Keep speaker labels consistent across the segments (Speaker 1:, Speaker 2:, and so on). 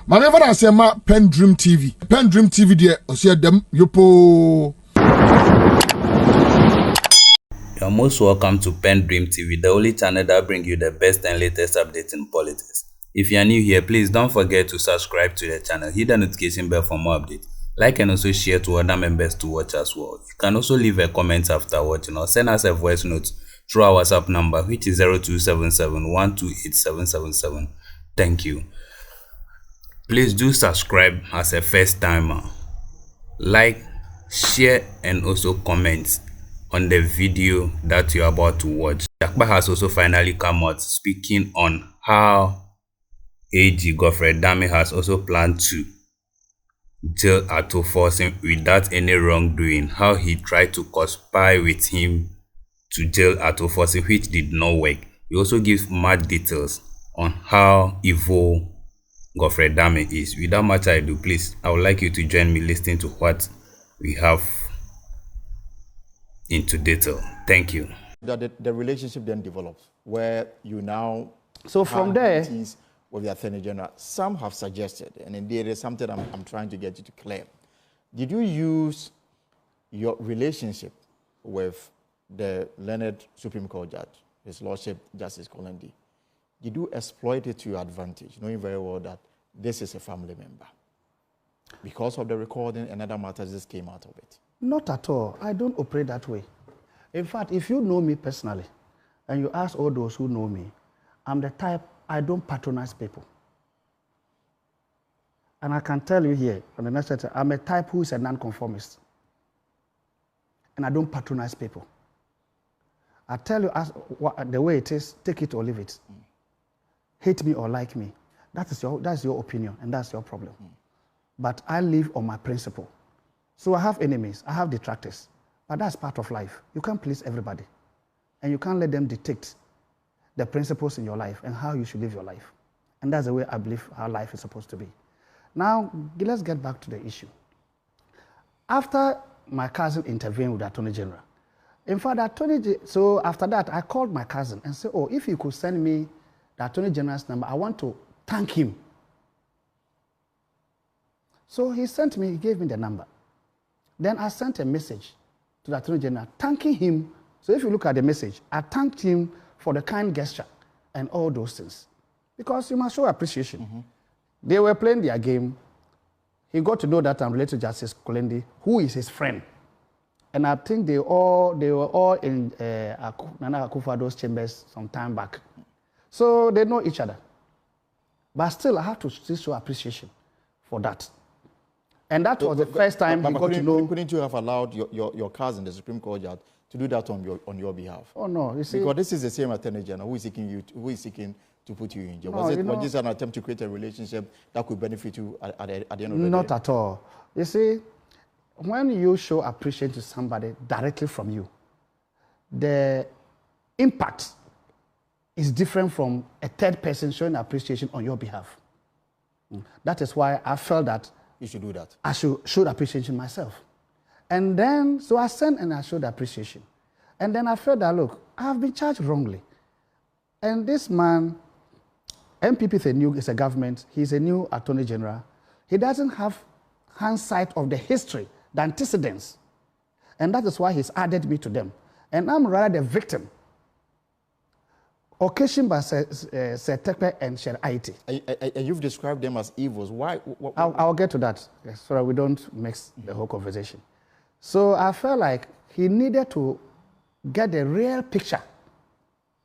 Speaker 1: Manever I say ma PENDREAM TV. PENDREAM TV there, I see them yopo.
Speaker 2: You're most welcome to PENDREAM TV, the only channel that brings you the best and latest updates in politics. If you are new here, please don't forget to subscribe to the channel, hit the notification bell for more updates. Like and also share to other members to watch as well. You can also leave a comment after watching or send us a voice note through our WhatsApp number, which is 0277128777. Thank you. Please do subscribe as a first timer. Like, share and also comment on the video that you're about to watch. Jakpa has also finally come out speaking on how AG Godfred has also planned to jail Ato Forson without any wrongdoing, how he tried to conspire with him to jail Ato Forson, which did not work. He also gives much details on how evil Godfred is. Without much ado, please, I would like you to join me listening to what we have into detail. Thank you.
Speaker 3: That the relationship then develops where you now
Speaker 4: from there
Speaker 3: with the Attorney General. Some have suggested, and indeed it's something I'm trying to get you to claim. Did you use your relationship with the learned Supreme Court judge, His Lordship Justice Kolendi? Did you exploit it to your advantage, knowing very well that this is a family member? Because of the recording and other matters, this came out of it.
Speaker 4: Not at all. I don't operate that way. In fact, if you know me personally, and you ask all those who know me, I'm the type, I don't patronize people. And I can tell you here, on the next letter, I'm a type who is a non-conformist. And I don't patronize people. I tell you the way it is, take it or leave it. Hate me or like me. That's your opinion, and that's your problem. But I live on my principle. So I have enemies, I have detractors, but that's part of life. You can't please everybody, and you can't let them dictate the principles in your life and how you should live your life. And that's the way I believe how life is supposed to be. Now, let's get back to the issue. After my cousin intervened with the Attorney General, in fact, so after that, I called my cousin and said, oh, if you could send me the Attorney General's number, I want to thank him. So he sent me, he gave me the number. Then I sent a message to the Attorney General thanking him. So if you look at the message, I thanked him for the kind gesture and all those things. Because you must show appreciation. They were playing their game. He got to know that I'm related to Justice Kolendi, who is his friend. And I think they were all in Nana Akufo-Addo's chambers some time back. So they know each other. But still, I have to still show appreciation for that. And that was the first time he got to know.
Speaker 3: Couldn't you have allowed your cousin, the Supreme Court judge, to do that on your behalf?
Speaker 4: Oh no, you see,
Speaker 3: because this is the same Attorney General who is seeking to put you in jail. Was this an attempt to create a relationship that could benefit you at the end of the day?
Speaker 4: Not at all. You see, when you show appreciation to somebody directly from you, the impact is different from a third person showing appreciation on your behalf. That is why I felt that
Speaker 3: you should do that.
Speaker 4: I should show the appreciation myself. And then, so I sent and I showed the appreciation. And then I felt that, look, I have been charged wrongly. And this man, MPP is a government, he's a new Attorney General. He doesn't have hindsight of the history, the antecedents. And that is why he's added me to them. And I'm rather the victim, occasioned by Jakpa and Sher Aiti.
Speaker 3: And you've described them as evils. Why?
Speaker 4: I'll get to that, so that we don't mix the whole conversation. So I felt like he needed to get the real picture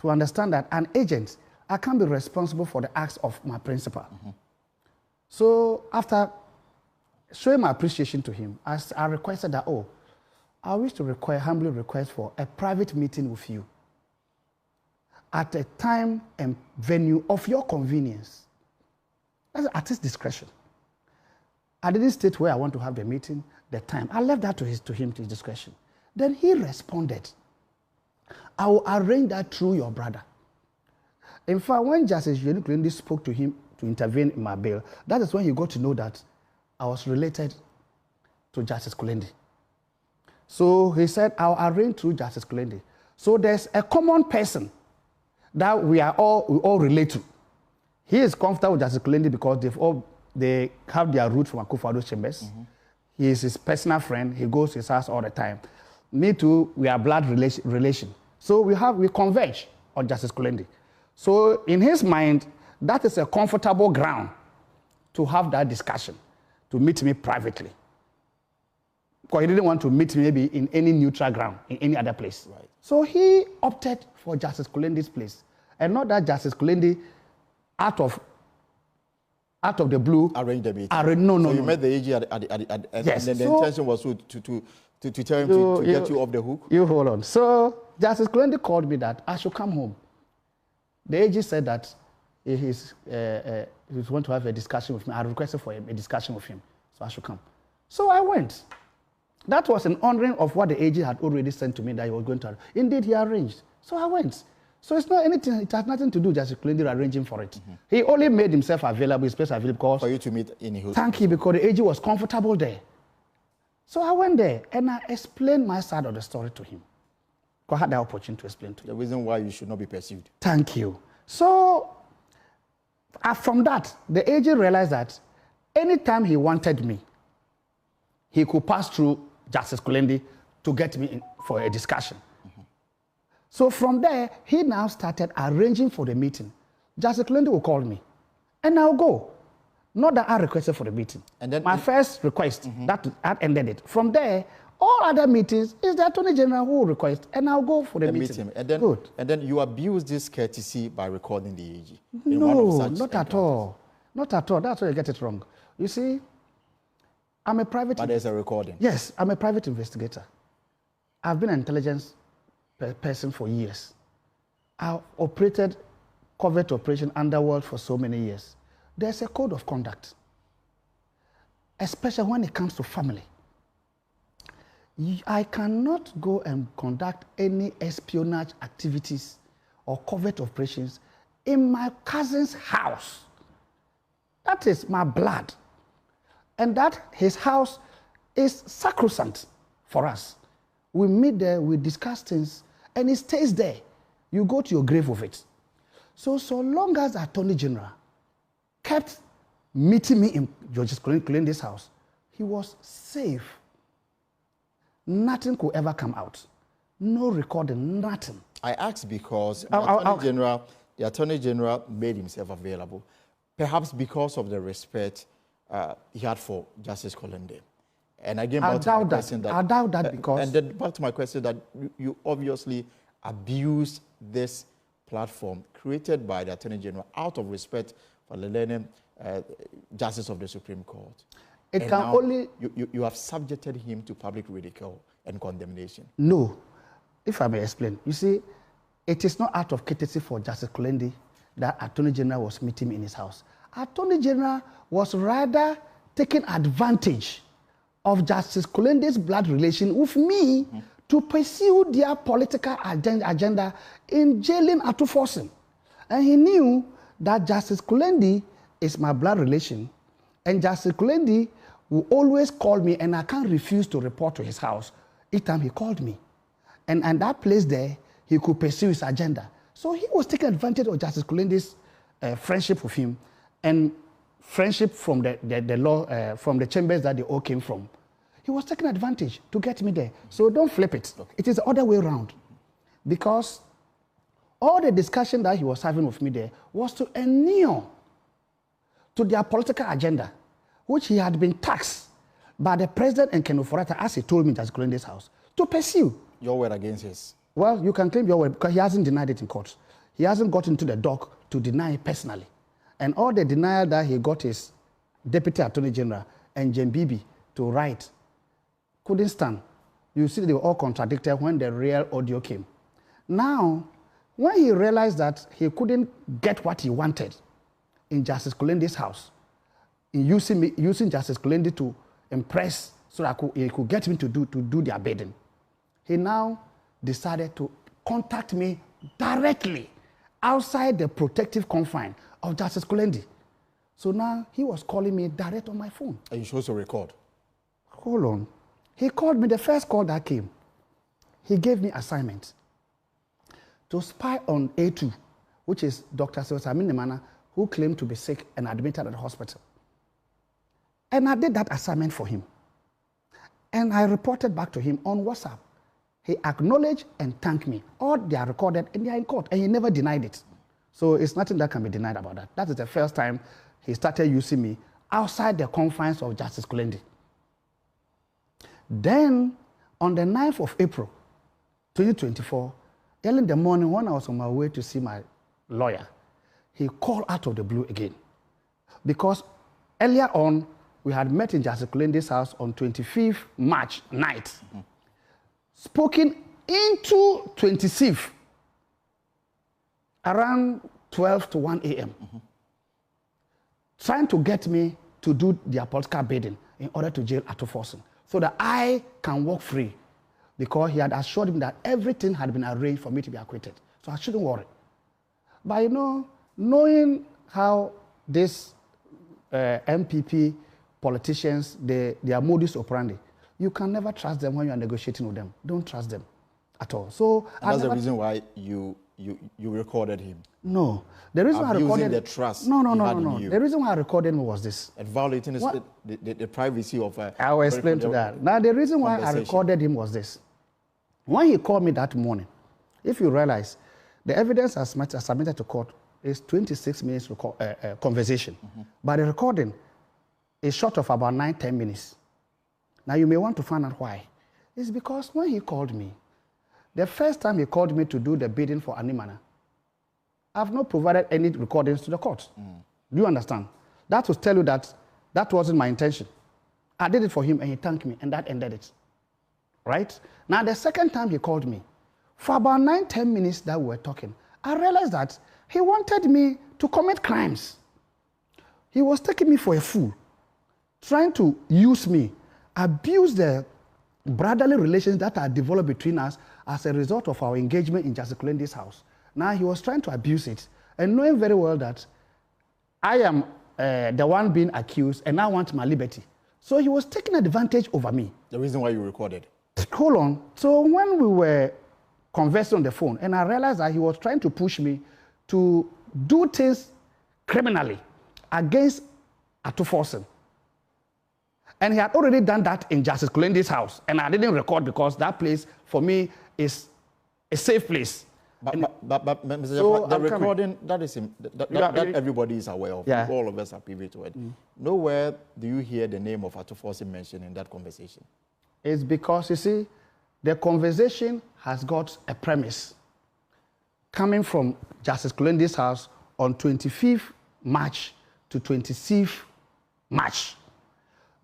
Speaker 4: to understand that an agent, I can't be responsible for the acts of my principal. So after showing my appreciation to him, I requested that, oh, I wish to humbly request for a private meeting with you at a time and venue of your convenience. That's at his discretion. I didn't state where I want to have the meeting, the time. I left that to his discretion. Then he responded, I will arrange that through your brother. In fact, when Justice Kolendi spoke to him to intervene in my bail, that is when he got to know that I was related to Justice Kolendi. So he said, I'll arrange through Justice Kolendi. So there's a common person that we all relate to. He is comfortable with Justice Kolendi because they've all they have their route from Akufo-Addo's chambers. He is his personal friend. He goes to his house all the time. Me too, we are blood relation. So we converge on Justice Kulendi. So in his mind, that is a comfortable ground to have that discussion, to meet me privately. Because he didn't want to meet me maybe in any neutral ground, in any other place.
Speaker 3: Right.
Speaker 4: So he opted for Justice Kulendi's place. And not that Justice Kulendi, out of the blue,
Speaker 3: arrange the meeting.
Speaker 4: No.
Speaker 3: You met the AG
Speaker 4: Yes.
Speaker 3: and then the intention was to tell him to get you off the hook?
Speaker 4: You hold on. So Justice Kulendi called me that I should come home. The AG said that he want to have a discussion with me. I requested for a discussion with him, so I should come. So I went. That was an honoring of what the AG had already sent to me that he was going to. Indeed, he arranged. So I went. So it's not anything. It has nothing to do with Justice Kulendi arranging for it. He only made himself available, his place available because
Speaker 3: for you to meet in his.
Speaker 4: Thank you, because the AG was comfortable there. So I went there and I explained my side of the story to him. I had the opportunity to explain to him.
Speaker 3: The reason why you should not be pursued.
Speaker 4: Thank you. So from that, the AG realized that anytime he wanted me, he could pass through Justice Kulendi to get me in for a discussion. So from there, he now started arranging for the meeting. Justice Kulendi will call me, and I'll go. Not that I requested for the meeting.
Speaker 3: And then
Speaker 4: my first request, that ended it. From there, all other meetings is the Attorney General who will request, and I'll go for the meeting.
Speaker 3: And then,
Speaker 4: good.
Speaker 3: And then you abuse this courtesy by recording the AG.
Speaker 4: No, not at all. Not at all. That's where you get it wrong. You see, I'm a private...
Speaker 3: But there's a recording.
Speaker 4: Yes, I'm a private investigator. I've been an intelligence person for years. I operated covert operation underworld for so many years. There's a code of conduct, especially when it comes to family. I cannot go and conduct any espionage activities or covert operations in my cousin's house. That is my blood. And that his house is sacrosanct for us. We meet there, we discuss things, and it stays there. You go to your grave with it. So long as the Attorney General kept meeting me in Justice Kulendi's house, he was safe. Nothing could ever come out. No recording, nothing.
Speaker 3: I asked because the Attorney General made himself available, perhaps because of the respect he had for Justice Kulendi. And again,
Speaker 4: I doubt that because...
Speaker 3: And then back to my question that you obviously abused this platform created by the Attorney General out of respect for the learned Justice of the Supreme Court.
Speaker 4: It can only...
Speaker 3: You have subjected him to public ridicule and condemnation.
Speaker 4: No. If I may explain. You see, it is not out of courtesy for Justice Kulendi that Attorney General was meeting me in his house. Attorney General was rather taking advantage of Justice Kulendi's blood relation with me to pursue their political agenda in jailing Atuforsen. And he knew that Justice Kulendi is my blood relation, and Justice Kulendi will always call me, and I can't refuse to report to his house each time he called me. And that place there, he could pursue his agenda. So he was taking advantage of Justice Kulendi's friendship with him and friendship from the law, from the chambers that they all came from. He was taking advantage to get me there. So don't flip it. Okay. It is the other way around. Because all the discussion that he was having with me there was to inure to their political agenda, which he had been taxed by the president and Ken Ofori-Atta, as he told me, Justice Kulendi's house, to pursue.
Speaker 3: Your word against his?
Speaker 4: Well, you can claim your word because he hasn't denied it in court. He hasn't got into the dock to deny it personally. And all the denial that he got his Deputy Attorney General and Jem Bibi to write couldn't stand. You see, they were all contradicted when the real audio came. Now, when he realized that he couldn't get what he wanted in Justice Kulendi's house, in using Justice Kulendi to impress so that he could get him to do their bidding, he now decided to contact me directly outside the protective confine of Justice Kulendi. So now he was calling me direct on my phone.
Speaker 3: And you supposed to record?
Speaker 4: Hold on. He called me, the first call that came. He gave me assignment to spy on A2, which is Dr. Sosami Nemana, who claimed to be sick and admitted at the hospital. And I did that assignment for him. And I reported back to him on WhatsApp. He acknowledged and thanked me. All they are recorded and they are in court, and he never denied it. So it's nothing that can be denied about that. That is the first time he started using me outside the confines of Justice Kulendi. Then, on the 9th of April, 2024, early in the morning when I was on my way to see my lawyer, he called out of the blue again. Because earlier on, we had met in Justice Kulendi's house on 25th March night. Spoken into 26th, around 12 to 1 a.m., trying to get me to do their political bidding in order to jail Atuforsen, so that I can walk free, because he had assured him that everything had been arranged for me to be acquitted. So I shouldn't worry. But you know, knowing how this MPP politicians, their modus operandi, you can never trust them when you are negotiating with them. Don't trust them at all. So
Speaker 3: that's the reason why you recorded him.
Speaker 4: No, the reason I recorded
Speaker 3: the trust.
Speaker 4: No. The reason why I recorded him was this.
Speaker 3: And violating the privacy of.
Speaker 4: I will explain to that. Now, the reason why I recorded him was this. When he called me that morning, if you realize, the evidence I submitted to court is 26 minutes conversation, but the recording is short of about 9-10 minutes. Now, you may want to find out why. It's because when he called me, the first time he called me to do the bidding for Animana, I've not provided any recordings to the court. Do you understand? That will tell you that that wasn't my intention. I did it for him and he thanked me, and that ended it. Right? Now, the second time he called me, for about 9-10 minutes that we were talking, I realized that he wanted me to commit crimes. He was taking me for a fool, trying to use me, abuse the brotherly relations that are developed between us as a result of our engagement in Justice Kulendi's house. Now, he was trying to abuse it, and knowing very well that I am the one being accused, and I want my liberty. So he was taking advantage over me.
Speaker 3: The reason why you recorded?
Speaker 4: Hold on. So when we were conversing on the phone, and I realized that he was trying to push me to do things criminally against Atuforsen. And he had already done that in Justice Kulendi's house, and I didn't record because that place, for me, is a safe place.
Speaker 3: But Mr. So the recording, that everybody is aware of, all of us are privy to it. Nowhere do you hear the name of Atuforsen mentioned in that conversation.
Speaker 4: It's because, you see, the conversation has got a premise coming from Justice Kulendi's house on 25th March to 26th March.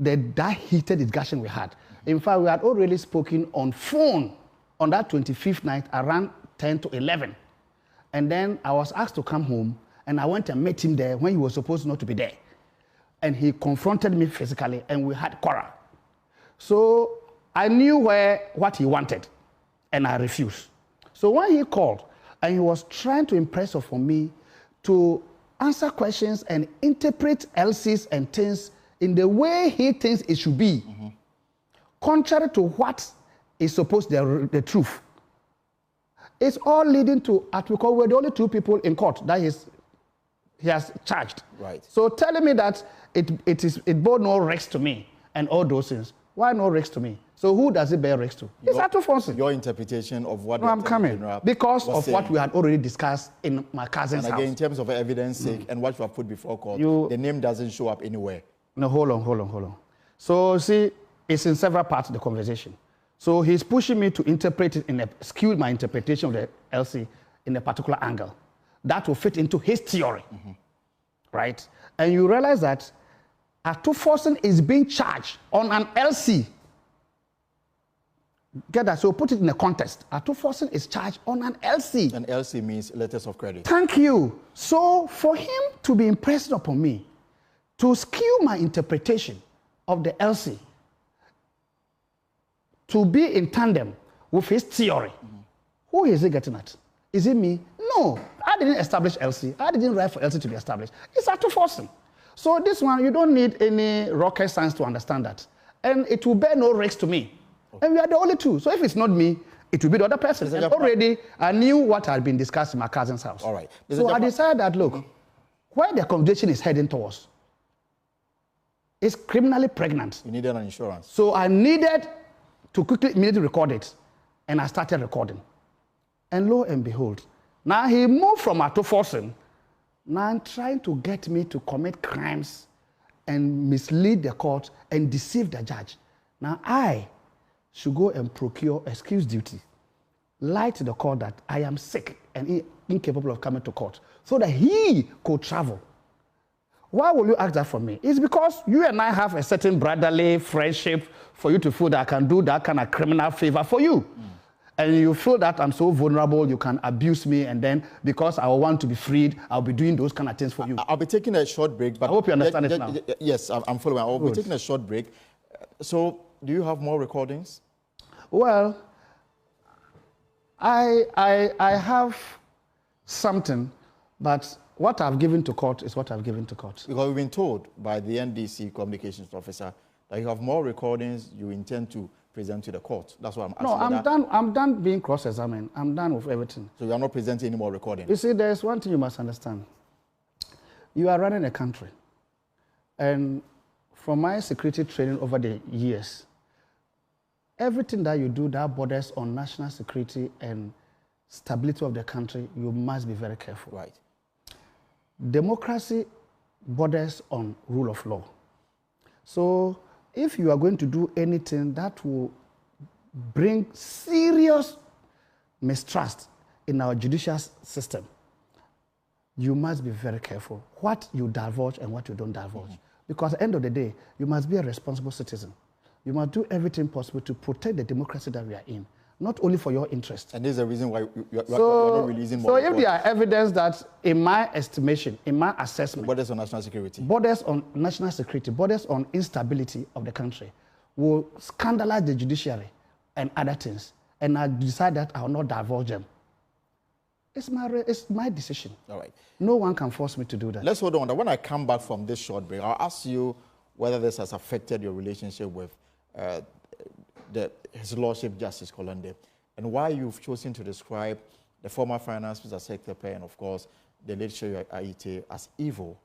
Speaker 4: That heated discussion we had. In fact, we had already spoken on phone on that 25th night around 10 to 11. And then I was asked to come home, and I went and met him there when he was supposed not to be there. And he confronted me physically, and we had quarrel. So I knew what he wanted, and I refused. So when he called, and he was trying to impress upon me to answer questions and interpret LCs and things in the way he thinks it should be, contrary to what is supposed to be the truth. It's all leading to, because we're the only two people in court that he has charged.
Speaker 3: Right.
Speaker 4: So telling me that it bore no risk to me and all those things. Why no risk to me? So who does it bear risk to? It's Atuforsen.
Speaker 3: Your interpretation of what
Speaker 4: I'm coming. Because of what we had already discussed in my cousin's house.
Speaker 3: And again, in terms of evidence sake and what you have put before court, the name doesn't show up anywhere.
Speaker 4: No, hold on. So see, it's in several parts of the conversation. So he's pushing me to interpret it skew my interpretation of the LC in a particular angle. That will fit into his theory, right? And you realize that Atuforsen is being charged on an LC. Get that? So put it in a context. Atuforsen is charged on an LC.
Speaker 3: An LC means letters of credit.
Speaker 4: Thank you. So for him to be impressed upon me, to skew my interpretation of the LC, to be in tandem with his theory, who is he getting at? Is it me? No, I didn't establish LC. I didn't write for LC to be established. It's Atuforsen. So this one, you don't need any rocket science to understand that. And it will bear no risk to me. And we are the only two. So if it's not me, it will be the other person. And already, I knew what had been discussed in my cousin's house.
Speaker 3: All right.
Speaker 4: So I decided that, look, where the conversation is heading towards is criminally pregnant.
Speaker 3: You needed an insurance.
Speaker 4: So I needed to quickly, immediately record it. And I started recording. And lo and behold, now he moved from Atoforsen, now trying to get me to commit crimes and mislead the court and deceive the judge. Now I should go and procure excuse duty, lie to the court that I am sick and incapable of coming to court, so that he could travel. Why will you ask that from me? It's because you and I have a certain brotherly friendship for you to feel that I can do that kind of criminal favor for you. And you feel that I'm so vulnerable, you can abuse me, and then because I want to be freed, I'll be doing those kind of things for you.
Speaker 3: I'll be taking a short break. But
Speaker 4: I hope you understand it now.
Speaker 3: Yes, I'm following. I'll be taking a short break. So, do you have more recordings?
Speaker 4: Well, I have something, but what I've given to court is what I've given to court.
Speaker 3: Because we've been told by the NDC communications officer that you have more recordings you intend to present to the court. That's why I'm asking.
Speaker 4: No, I'm done. I'm done being cross-examined. I'm done with everything.
Speaker 3: So you are not presenting any more recordings?
Speaker 4: You see, there's one thing you must understand. You are running a country. And from my security training over the years, everything that you do that borders on national security and stability of the country, you must be very careful.
Speaker 3: Right.
Speaker 4: Democracy borders on rule of law. So if you are going to do anything that will bring serious mistrust in our judicial system, you must be very careful what you divulge and what you don't divulge. Because at the end of the day, you must be a responsible citizen. You must do everything possible to protect the democracy that we are in, not only for your interest.
Speaker 3: And this is the reason why you're not releasing more.
Speaker 4: So if there are evidence that, in my estimation, in my assessment,
Speaker 3: borders on national security,
Speaker 4: borders on national security, borders on instability of the country, will scandalize the judiciary and other things, and I decide that I will not divulge them. It's my decision.
Speaker 3: All right.
Speaker 4: No one can force me to do that.
Speaker 3: Let's hold on. When I come back from this short break, I'll ask you whether this has affected your relationship with His Lordship Justice Kolonde, and why you've chosen to describe the former Finance Minister Secretary and, of course, the late Shehu Aite as evil,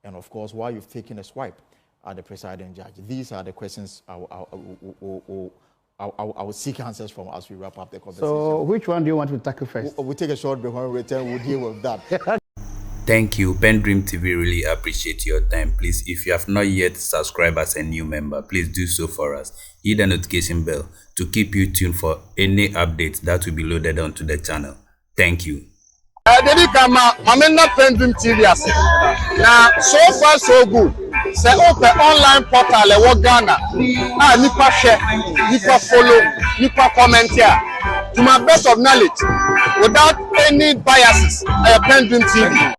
Speaker 3: and, of course, why you've taken a swipe at the presiding judge. These are the questions I will seek answers from as we wrap up the conversation.
Speaker 4: So which one do you want to tackle first?
Speaker 3: We'll take a short break. When we return, we'll deal with that.
Speaker 2: Thank you. PENDREAM TV really appreciate your time. Please, if you have not yet subscribed as a new member, please do so for us. Hit the notification bell to keep you tuned for any updates that will be loaded onto the channel. Thank you.
Speaker 5: PENDREAM TV now, so far so good. Say open online portal e Ghana. Nipa share, nipa follow, nipa comment here. To my best of knowledge, without any biases, PENDREAM TV.